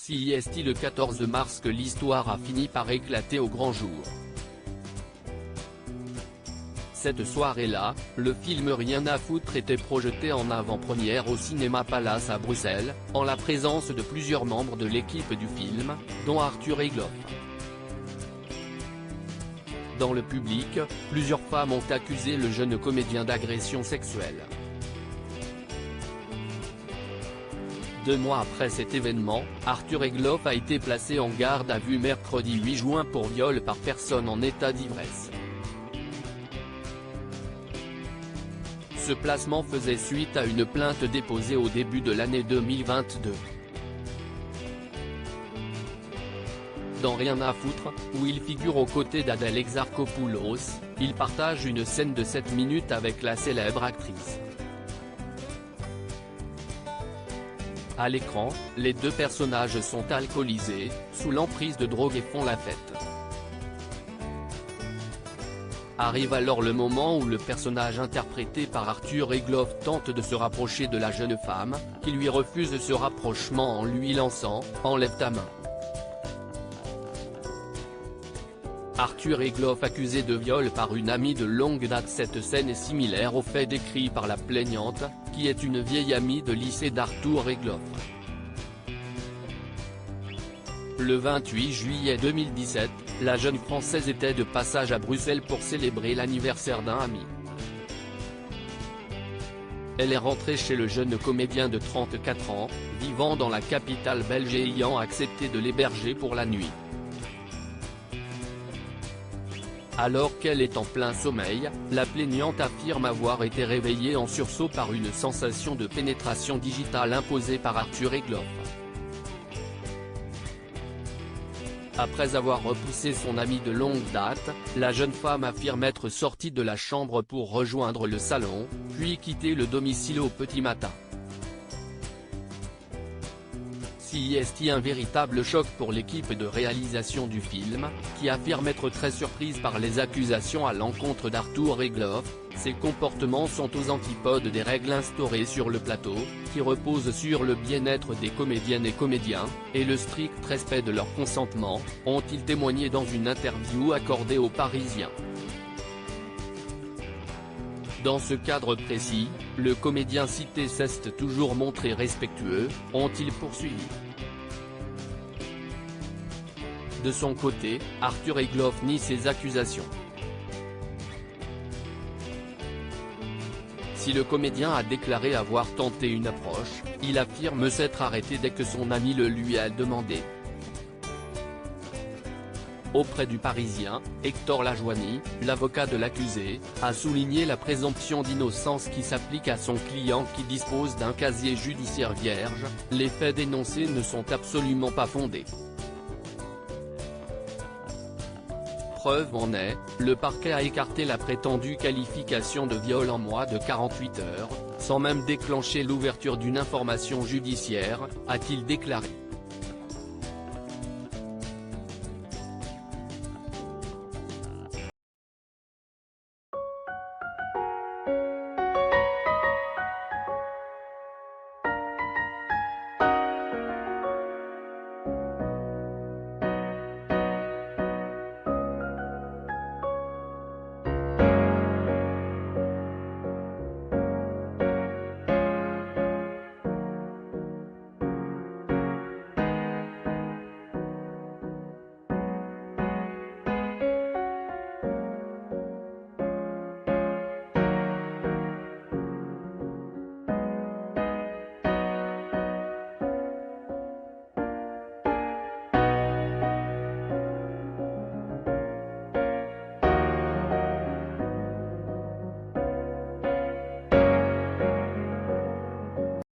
C'est le 14 mars que l'histoire a fini par éclater au grand jour. Cette soirée-là, le film Rien à foutre était projeté en avant-première au Cinéma Palace à Bruxelles, en la présence de plusieurs membres de l'équipe du film, dont Arthur Egloff. Dans le public, plusieurs femmes ont accusé le jeune comédien d'agression sexuelle. 2 mois après cet événement, Arthur Egloff a été placé en garde à vue mercredi 8 juin pour viol par personne en état d'ivresse. Ce placement faisait suite à une plainte déposée au début de l'année 2022. Dans Rien à foutre, où il figure aux côtés d'Adèle Exarchopoulos, il partage une scène de 7 minutes avec la célèbre actrice. À l'écran, les 2 personnages sont alcoolisés, sous l'emprise de drogue et font la fête. Arrive alors le moment où le personnage interprété par Arthur Egloff tente de se rapprocher de la jeune femme, qui lui refuse ce rapprochement en lui lançant « Enlève ta main ». Arthur Egloff accusé de viol par une amie de longue date. Cette scène est similaire aux faits décrits par la plaignante, qui est une vieille amie de lycée d'Arthur Egloff. Le 28 juillet 2017, la jeune Française était de passage à Bruxelles pour célébrer l'anniversaire d'un ami. Elle est rentrée chez le jeune comédien de 34 ans, vivant dans la capitale belge et ayant accepté de l'héberger pour la nuit. Alors qu'elle est en plein sommeil, la plaignante affirme avoir été réveillée en sursaut par une sensation de pénétration digitale imposée par Arthur Egloff. Après avoir repoussé son ami de longue date, la jeune femme affirme être sortie de la chambre pour rejoindre le salon, puis quitter le domicile au petit matin. C'est un véritable choc pour l'équipe de réalisation du film, qui affirme être très surprise par les accusations à l'encontre d'Arthur Egloff. Ces comportements sont aux antipodes des règles instaurées sur le plateau, qui reposent sur le bien-être des comédiennes et comédiens, et le strict respect de leur consentement, ont-ils témoigné dans une interview accordée aux Parisiens. Dans ce cadre précis, le comédien cité s'est toujours montré respectueux, ont-ils poursuivi. De son côté, Arthur Egloff nie ces accusations. Si le comédien a déclaré avoir tenté une approche, il affirme s'être arrêté dès que son ami le lui a demandé. Auprès du Parisien, Hector Lajoigny, l'avocat de l'accusé, a souligné la présomption d'innocence qui s'applique à son client qui dispose d'un casier judiciaire vierge. Les faits dénoncés ne sont absolument pas fondés. Preuve en est, le parquet a écarté la prétendue qualification de viol en moins de 48 heures, sans même déclencher l'ouverture d'une information judiciaire, a-t-il déclaré.